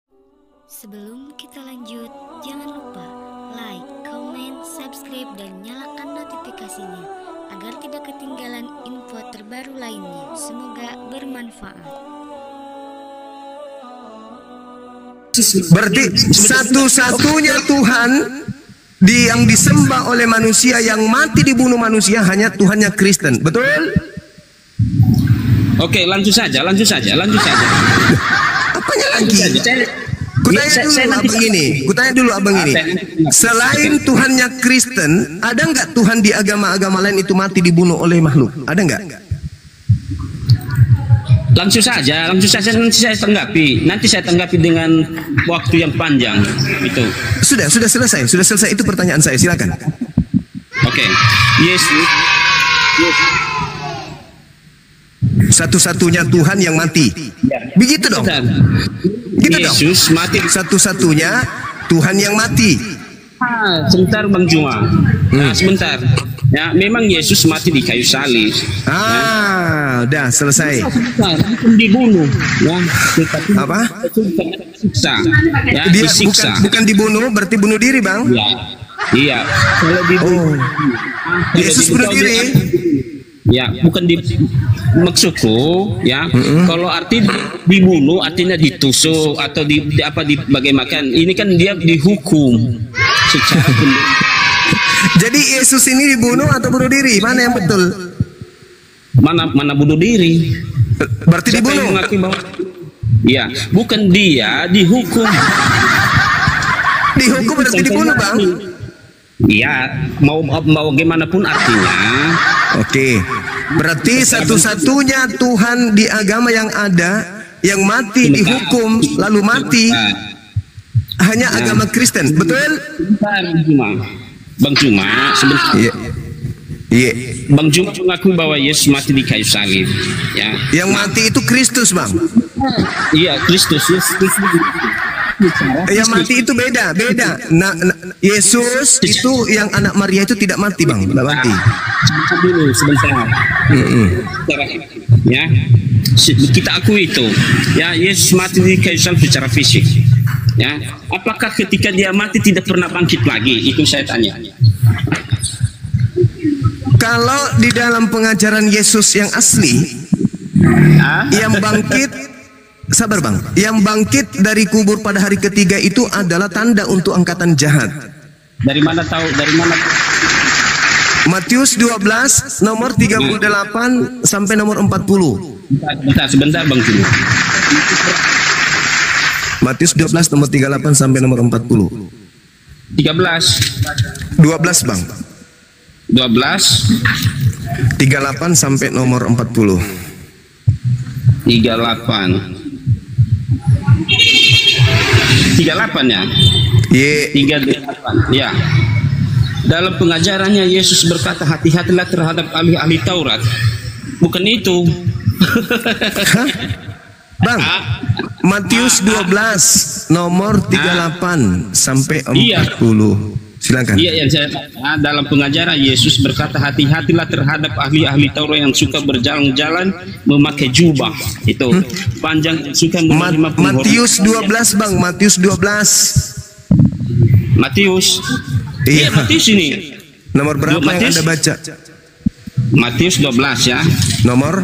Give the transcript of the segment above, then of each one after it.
Sebelum kita lanjut, jangan lupa like, comment, subscribe, dan nyalakan notifikasinya agar tidak ketinggalan info terbaru lainnya. Semoga bermanfaat. Berarti satu-satunya Tuhan yang disembah oleh manusia, yang mati dibunuh manusia, hanya Tuhannya Kristen, betul? Oke, lanjut saja. Apanya lagi? Kutanya dulu abang ini. Selain Tuhannya Kristen, ada nggak Tuhan di agama-agama lain itu mati dibunuh oleh makhluk? Ada nggak? Langsung saja nanti saya tanggapi dengan waktu yang panjang itu. Sudah selesai itu pertanyaan saya, silakan. Oke. Yes. Satu-satunya Tuhan yang mati. Begitu dong. Yesus mati. Satu-satunya Tuhan yang mati. Sebentar Bang Juma. Sebentar. Ya, memang Yesus mati di kayu salib. Udah selesai. Bukan dibunuh. Ya, apa? Disiksa. Ya, Dia disiksa. bukan dibunuh, berarti bunuh diri, Bang. Iya. Kalau dibunuh. Yesus bunuh diri. Ya, bukan maksudku ya. Kalau arti dibunuh artinya ditusuk atau bagaimana? Ini kan dia dihukum secara Jadi Yesus ini dibunuh atau bunuh diri? Mana yang betul? Mana bunuh diri? Berarti Siapa dibunuh. yang mengakui bahwa ya, bukan dia dihukum. Dihukum berarti dibunuh, Bang. Iya, mau gimana pun artinya. Oke. Berarti satu-satunya Tuhan di agama yang ada yang mati dihukum lalu mati hanya agama Kristen, betul? Bang Juma sebentar. Iya. Bang Juma mengakui bahwa Yesus mati di kayu salib. Ya. Yang mati itu Kristus, Bang. Iya, Kristus. Yang mati itu beda. Yesus itu yang anak Maria itu tidak mati, Bang. Tidak mati. Sebentar. Ya, kita akui itu. Ya, Yesus mati di kayu salib secara fisik. Ya, apakah ketika dia mati tidak pernah bangkit lagi? Itu saya tanya. Kalau di dalam pengajaran Yesus yang asli, yang bangkit, sabar Bang, yang bangkit dari kubur pada hari ketiga itu adalah tanda untuk angkatan jahat. Dari mana tahu? Matius 12 nomor 38 sampai nomor 40. Sebentar Bang Juma. Matius 12 nomor 38 sampai nomor 40. 12 Bang. 12 38 sampai nomor 40. 38 ya. 38 ya. Dalam pengajarannya Yesus berkata, hati-hatilah terhadap ahli-ahli Taurat. Bukan itu. Bang, Matius 12 nomor 38 sampai 40. Silakan. Iya, yang saya dalam pengajaran Yesus berkata, hati-hatilah terhadap ahli-ahli Taurat yang suka berjalan-jalan memakai jubah. Itu panjang, suka menerima penghormatan. Matius 12 Bang, Matius 12. Matius. Iya, Matius ini. Nomor berapa yang Anda baca? Matius 12 ya. Nomor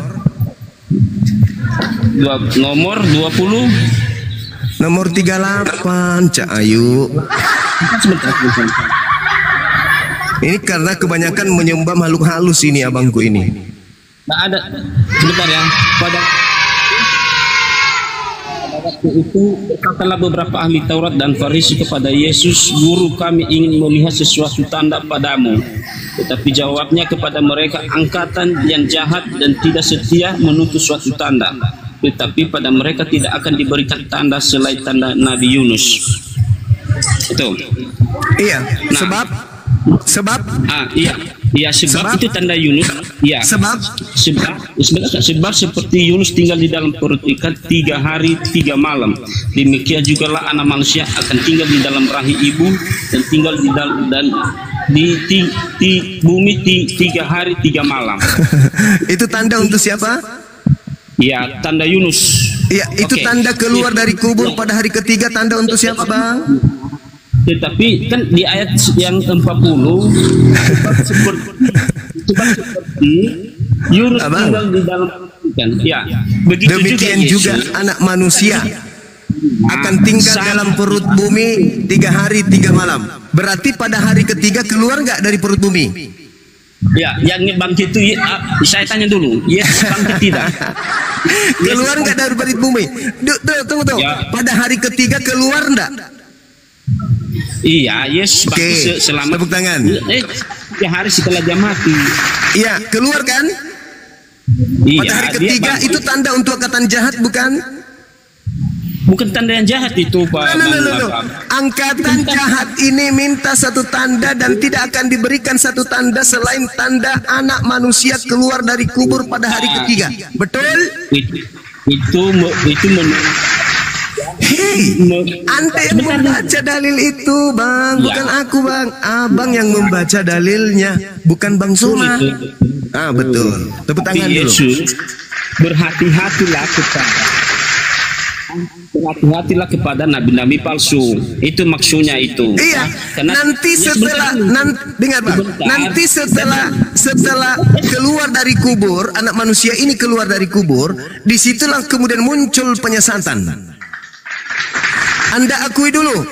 20. Nomor 38, Cak Ayu. Ini karena kebanyakan menyembah makhluk halus ini abangku ini. Nah, ada sebentar ya. Pada waktu itu berkatalah beberapa ahli Taurat dan Farisi kepada Yesus, "Guru, kami ingin melihat sesuatu tanda padamu." Tetapi jawabnya kepada mereka, "Angkatan yang jahat dan tidak setia menuntut suatu tanda, tetapi pada mereka tidak akan diberikan tanda selain tanda Nabi Yunus." Itu. Iya. Nah, sebab itu tanda Yunus. Iya. Sebab seperti Yunus tinggal di dalam perut ikan 3 hari 3 malam, demikian jugalah anak manusia akan tinggal di dalam rahim ibu dan tinggal di bumi 3 hari 3 malam. Itu tanda untuk siapa? Ya, tanda Yunus. Iya, itu Oke. tanda keluar dari kubur pada hari ketiga, tanda untuk siapa, Bang? Tetapi kan di ayat yang 40 seperti Yunus Abang. tinggal di dalam ikan. Ya, begitu Demikian juga Yesus. anak manusia akan tinggal Sama. dalam perut bumi 3 hari 3 malam. Berarti pada hari ketiga keluar nggak dari perut bumi? Ya, yang bangkit itu saya tanya dulu, Yesus bangkit tidak? Keluar nggak dari perut bumi? Tunggu. Ya. Pada hari ketiga keluar nggak? Iya, Yesus Oke, bangkit selama tepuk tangan. 3 hari setelah dia mati. Iya, keluar kan? Iya, Pada hari dia ketiga bangkit. itu tanda untuk angkatan jahat, bukan? Bukan tanda yang jahat itu, Pak. No. Angkatan jahat ini minta satu tanda dan tidak akan diberikan satu tanda selain tanda anak manusia keluar dari kubur pada hari ketiga. Betul? Itu Hei, Anda yang membaca dalil itu, Bang, bukan aku, Bang. Abang yang membaca dalilnya, bukan Bang Suma. Ah, betul. Tepuk tangan dulu. Yesus berhati-hatilah kepada nabi-nabi palsu. Itu maksudnya itu. Iya, Karena nanti setelah dengar, Bang. Nanti setelah keluar dari kubur, anak manusia ini keluar dari kubur, disitulah kemudian muncul penyesatan. Anda akui dulu.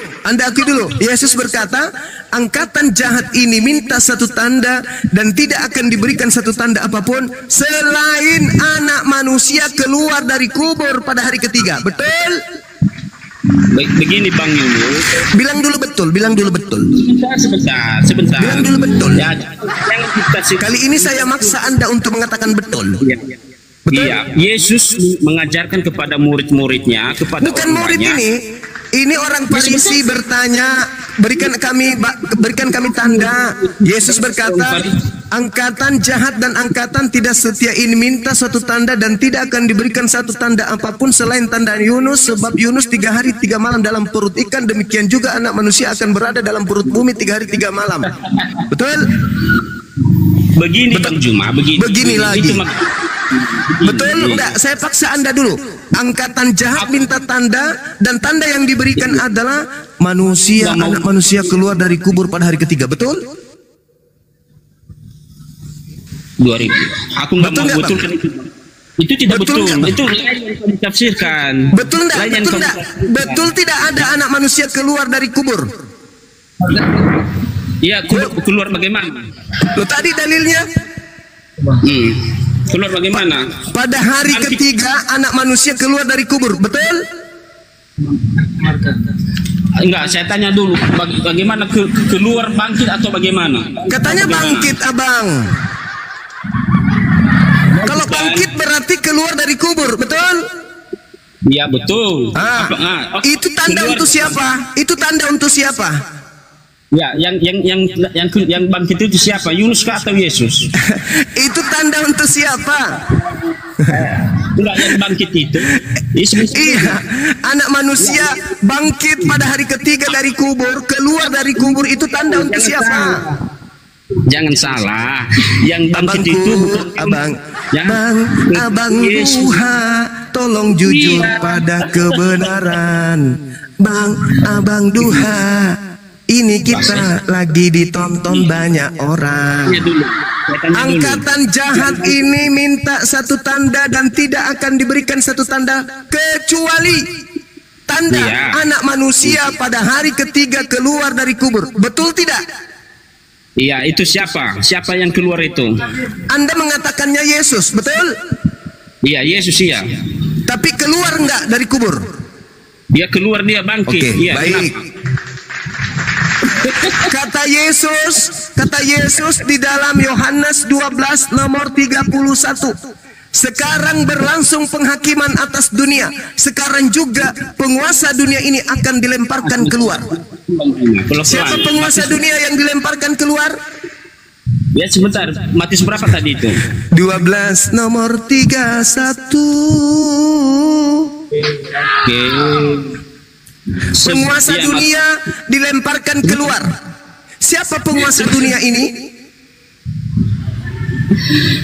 Yesus berkata, angkatan jahat ini minta satu tanda dan tidak akan diberikan satu tanda apapun selain anak manusia keluar dari kubur pada hari ketiga. Betul? Begini Bang Yunus. Bilang dulu betul. Sebentar. Bilang dulu betul. Ya, jangan dikasih. Kali ini saya maksa Anda untuk mengatakan betul. Betul? Iya, Yesus mengajarkan kepada murid-muridnya, kepada Bukan murid orang-orangnya. ini orang Farisi bertanya, berikan kami tanda. Yesus berkata, angkatan jahat dan angkatan tidak setia ini minta suatu tanda dan tidak akan diberikan satu tanda apapun selain tanda Yunus, sebab Yunus 3 hari 3 malam dalam perut ikan, demikian juga anak manusia akan berada dalam perut bumi 3 hari 3 malam. Betul? Begini Bang Juma, Begini lagi. Itu Betul enggak? Saya paksa Anda dulu. Angkatan jahat minta tanda dan tanda yang diberikan adalah manusia, anak manusia keluar dari kubur pada hari ketiga. Betul? 2000. Aku nggak mau Betul betulkan itu. Itu tidak Betul betul. nggak? Itu lain yang kamu tafsirkan. Betul enggak? Lain yang Betul kamu enggak? tafsirkan. Betul tidak ada anak manusia keluar dari kubur? Iya, keluar bagaimana? Loh, tadi dalilnya Keluar bagaimana? pada hari ketiga anak manusia keluar dari kubur. Betul? Enggak, saya tanya dulu. Bagaimana keluar bangkit atau bagaimana? Katanya Bagaimana? bangkit, Abang. Kalau bangkit berarti keluar dari kubur. Betul? Iya betul. Itu tanda keluar- untuk siapa? Itu tanda untuk siapa? Ya, yang bangkit itu siapa? Yunus kah atau Yesus? Itu tanda untuk siapa? Enggak, yang bangkit itu. Yesus. Iya, anak manusia bangkit pada hari ketiga dari kubur, keluar dari kubur, itu tanda untuk siapa? Jangan salah. Yang bangkit itu Abang, Ya. Abang Yesus. Duha, tolong jujur pada kebenaran. Abang Duha, ini kita lagi ditonton banyak orang. Tanya dulu. Saya tanya dulu. Angkatan jahat ini minta satu tanda dan tidak akan diberikan satu tanda kecuali tanda Iya. anak manusia pada hari ketiga keluar dari kubur. Betul tidak? Iya, itu siapa? Siapa yang keluar itu? Anda mengatakannya Yesus, betul? Iya, Yesus iya. Tapi keluar enggak dari kubur? Dia keluar, dia bangkit. Oke, Iya, baik. kenapa? Kata Yesus di dalam Yohanes 12 nomor 31. Sekarang berlangsung penghakiman atas dunia. Sekarang juga penguasa dunia ini akan dilemparkan keluar. Siapa penguasa dunia yang dilemparkan keluar? Ya sebentar, Matius berapa tadi itu? 12 nomor 31. Oke. Penguasa Iya, dunia dilemparkan keluar. Siapa penguasa dunia ini?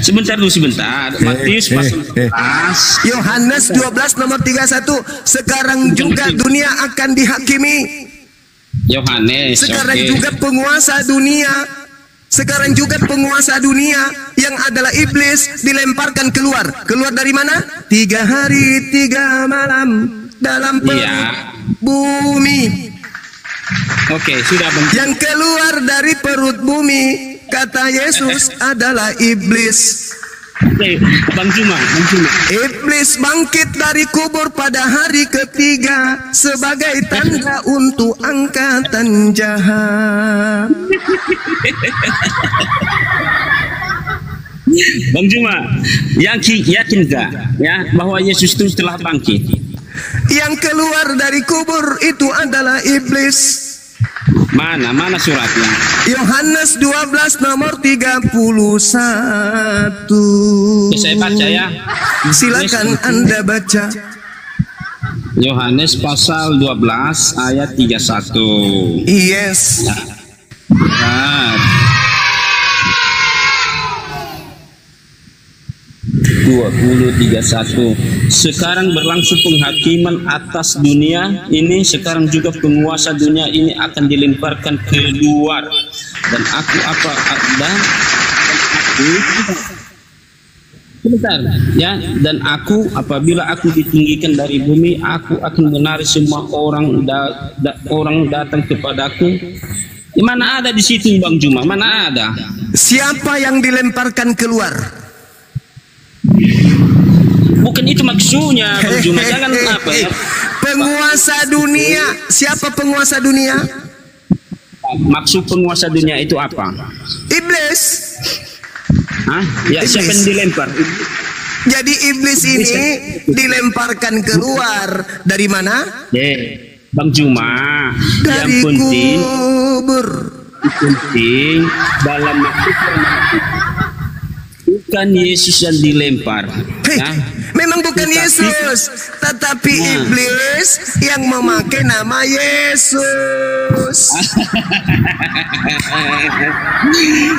Sebentar dulu, sebentar. Matius pasal 11. Yohanes 12 nomor 31. Sekarang juga dunia akan dihakimi. Yohanes. Sekarang oke. juga penguasa dunia. Sekarang juga penguasa dunia yang adalah iblis dilemparkan keluar. Keluar dari mana? 3 hari 3 malam dalam perut bumi. Oke, sudah Bang. Yang keluar dari perut bumi, kata Yesus, adalah iblis. Oke, Bang Juma. Iblis bangkit dari kubur pada hari ketiga sebagai tanda untuk angkatan jahat. Bang Juma, yakin gak ya bahwa Yesus itu telah bangkit? Yang keluar dari kubur itu adalah iblis. Mana suratnya? Yohanes 12 nomor 31. Saya baca ya. Silakan Anda baca. Yohanes pasal 12 ayat 31. Yes. Nah. 20:31. Sekarang berlangsung penghakiman atas dunia ini, sekarang juga penguasa dunia ini akan dilemparkan keluar. Dan aku sebentar ya, dan aku apabila aku ditinggikan dari bumi, aku akan menarik semua orang datang kepadaku. Mana ada di situ Bang Juma? Mana ada? Siapa yang dilemparkan keluar? Bukan itu maksudnya Bang Juma. Jangan apa ya? Penguasa dunia. Siapa penguasa dunia? Maksud penguasa dunia itu apa? Iblis. Hah? Ya, Iblis. siapa yang dilempar? Jadi iblis ini dilemparkan keluar dari mana? Bang Juma, Dari yang penting kubur. dalam maksud bukan Yesus yang dilempar. Ya? Memang bukan Yesus, tetapi iblis yang memakai nama Yesus.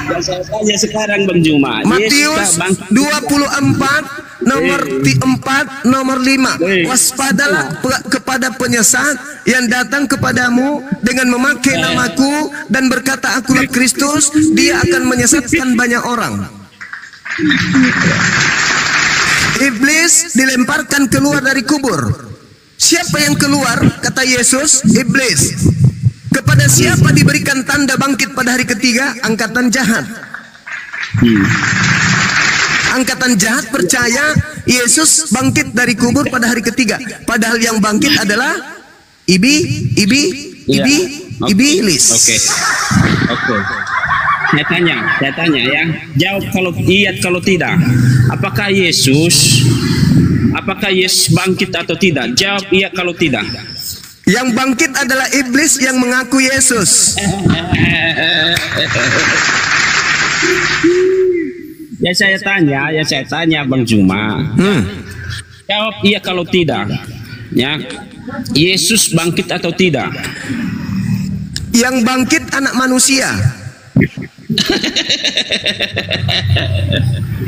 Ya, saya tanya sekarang Bang Juma. Matius 24 nomor 4 nomor 5. Waspadalah kepada penyesat yang datang kepadamu dengan memakai namaku dan berkata akulah Kristus, dia akan menyesatkan banyak orang. Iblis dilemparkan keluar dari kubur. Siapa yang keluar? Kata Yesus, iblis. Kepada siapa diberikan tanda bangkit pada hari ketiga? Angkatan jahat. Angkatan jahat percaya Yesus bangkit dari kubur pada hari ketiga. Padahal yang bangkit adalah iblis. Oke. Saya tanya ya. Jawab kalau iya kalau tidak. Apakah Yesus bangkit atau tidak? Jawab iya kalau tidak. Yang bangkit adalah iblis yang mengaku Yesus. Ya saya tanya Bang Juma. Jawab iya kalau tidak. Ya. Yesus bangkit atau tidak? Yang bangkit anak manusia.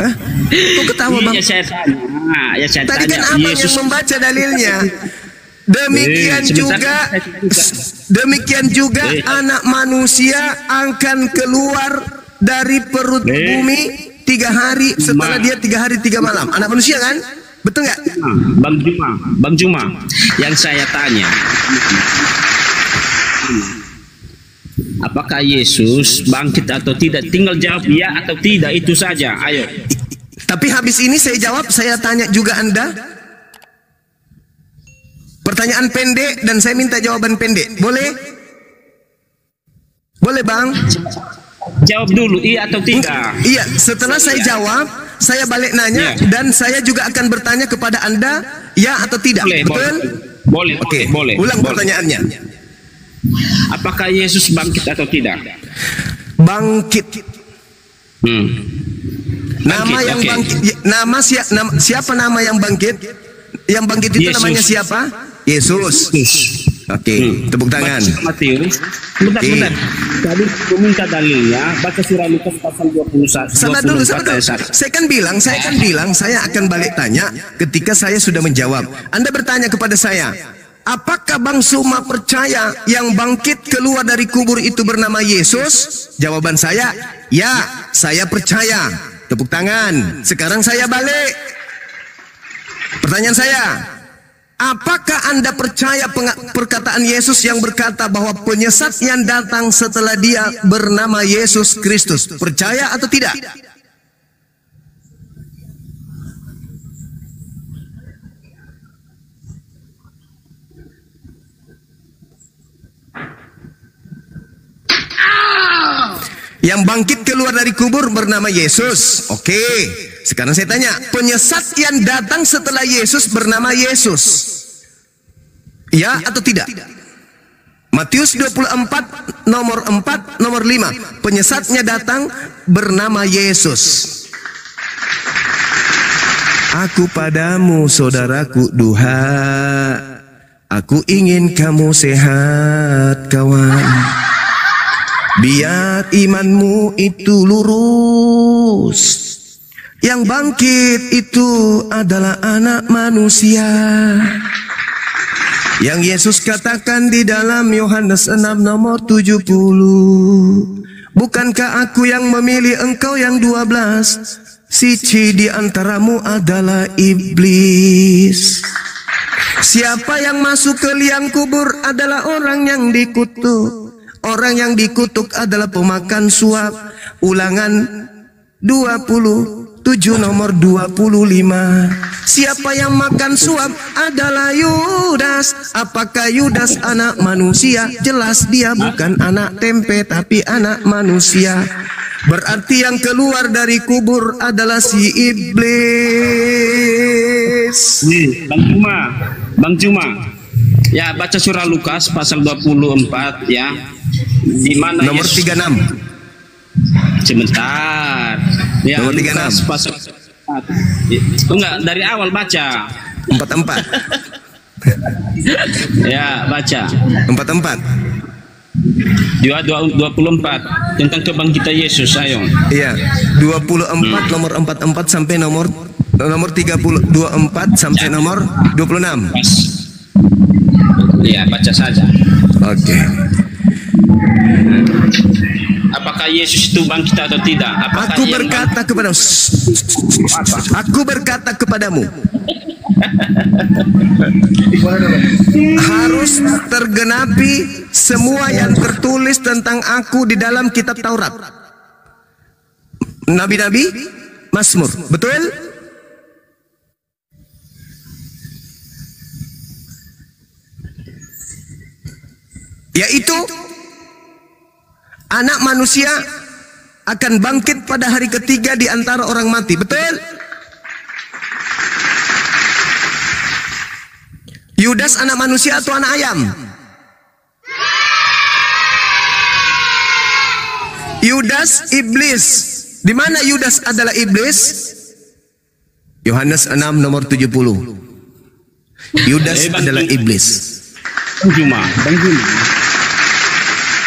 Hah? Kok ketawa Bang? Ya saya tanya. Tadi kan abang yang membaca dalilnya. Demikian juga anak manusia akan keluar dari perut bumi 3 hari setelah dia 3 hari 3 malam. Anak manusia kan? Betul nggak? Bang Juma, yang saya tanya, apakah Yesus bangkit atau tidak? Tinggal jawab ya atau tidak, itu saja. Ayo. Tapi habis ini saya jawab, saya tanya juga Anda. Pertanyaan pendek dan saya minta jawaban pendek. Boleh? Boleh Bang? Jawab dulu iya atau tidak. Iya, setelah saya jawab, saya balik nanya dan saya juga akan bertanya kepada Anda ya atau tidak. Betul? Boleh. Oke, boleh. Ulang pertanyaannya. Apakah Yesus bangkit atau tidak? Bangkit. Nama Bangkit, yang oke. bangkit. Siapa nama yang bangkit? Yang bangkit itu Yesus. namanya siapa? Yesus. Oke, tepuk tangan. Matius. Bentar. Tadi meminta dalilnya, baca surah Lukas pasal 21. Sabar dulu. Saya kan bilang saya akan balik tanya ketika saya sudah menjawab. Anda bertanya kepada saya, apakah Bang Suma percaya yang bangkit keluar dari kubur itu bernama Yesus? Jawaban saya, ya, saya percaya. Tepuk tangan. Sekarang saya balik. Pertanyaan saya, apakah Anda percaya perkataan Yesus yang berkata bahwa penyesat yang datang setelah dia bernama Yesus Kristus? Percaya atau tidak? Yang bangkit keluar dari kubur bernama Yesus. Oke, sekarang saya tanya, penyesat yang datang setelah Yesus bernama Yesus, ya atau tidak? Matius 24 nomor 4 nomor 5, penyesatnya datang bernama Yesus. Aku padamu saudaraku duha, aku ingin kamu sehat kawan. Biar imanmu itu lurus. Yang bangkit itu adalah anak manusia, yang Yesus katakan di dalam Yohanes 6 nomor 70. Bukankah aku yang memilih engkau yang 12? Siji di antaramu adalah iblis. Siapa yang masuk ke liang kubur adalah orang yang dikutuk. Orang yang dikutuk adalah pemakan suap. Ulangan 27 nomor 25. Siapa yang makan suap adalah Yudas. Apakah Yudas anak manusia? Jelas dia bukan anak tempe tapi anak manusia. Berarti yang keluar dari kubur adalah si iblis. Bang Cuma. Ya, baca surah Lukas pasal 24 ya. Di mana nomor 36. Sebentar. Ya, nomor 36. Lukas pasal 4. Enggak, dari awal baca. 44. Ya, baca. 44. 24 tentang kebangkitan Yesus, ayo. Iya, 24 nomor 44 sampai nomor 30, 24 sampai nomor 26. Iya, baca saja. Oke. Apakah Yesus itu bangkit atau tidak? Apakah Aku berkata kepadamu, harus tergenapi semua yang tertulis tentang aku di dalam kitab Taurat, Nabi-nabi, Mazmur. Betul? Yaitu anak manusia akan bangkit pada hari ketiga di antara orang mati. Betul? Yudas anak manusia atau anak ayam? Yudas iblis. Di mana Yudas adalah iblis? Yohanes 6 nomor 70. Yudas adalah iblis. Bang Juma.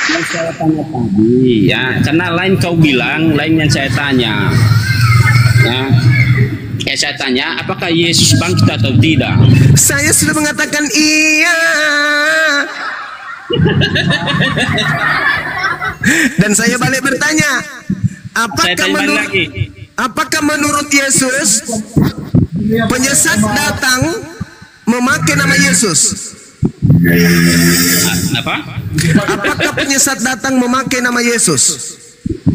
Yang saya tanya tadi, ya, karena lain kau bilang, lain yang saya tanya. Ya, saya tanya, apakah Yesus bangkit atau tidak? Saya sudah mengatakan iya. Dan saya balik bertanya, apakah menurut Yesus penyesat datang memakai nama Yesus? Apakah penyesat datang memakai nama Yesus?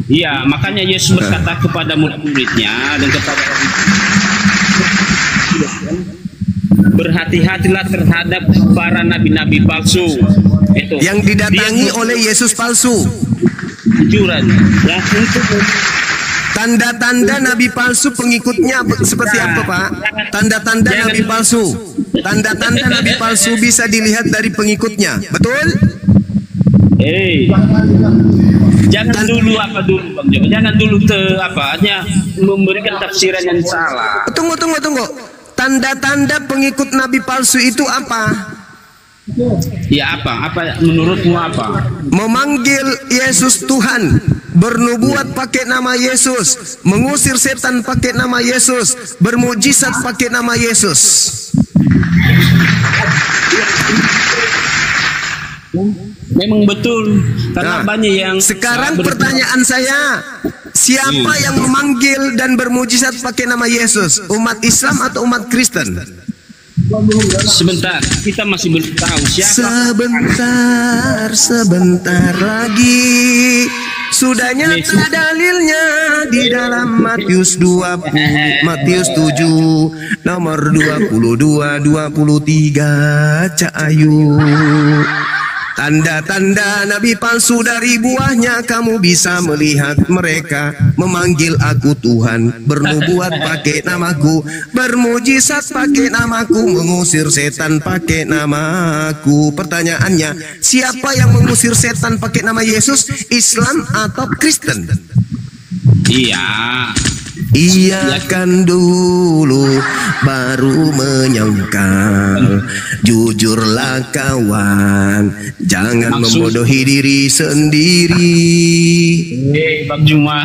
Iya, makanya Yesus berkata kepada murid-muridnya dan kepada berhati-hatilah terhadap para nabi-nabi palsu. Itu yang didatangi oleh Yesus palsu. Juran, ya, untuk tanda-tanda nabi palsu pengikutnya seperti apa, Pak? Tanda-tanda nabi palsu. Tanda-tanda nabi palsu bisa dilihat dari pengikutnya. Betul? Jangan dulu Bang Jo. Jangan dulu hanya memberikan tafsiran yang salah. Tunggu. Tanda-tanda pengikut nabi palsu itu apa? Ya apa? Apa menurutmu apa? Memanggil Yesus Tuhan, bernubuat pakai nama Yesus, mengusir setan pakai nama Yesus, bermujizat pakai nama Yesus. Memang betul, karena banyak yang sekarang pertanyaan saya, siapa yang memanggil dan bermujizat pakai nama Yesus? Umat Islam atau umat Kristen? Sebentar, kita masih belum tahu siapa. Sebentar lagi sudah nyata dalilnya di dalam Matius 7 nomor 22-23. Cak Ayu, tanda-tanda nabi palsu dari buahnya kamu bisa melihat mereka memanggil aku Tuhan, bernubuat pakai namaku, bermujizat pakai namaku, mengusir setan pakai namaku. Pertanyaannya, siapa yang mengusir setan pakai nama Yesus? Islam atau Kristen? Iya kan dulu baru menyangkal. Jujurlah kawan, jangan membodohi diri sendiri. Bang Juma.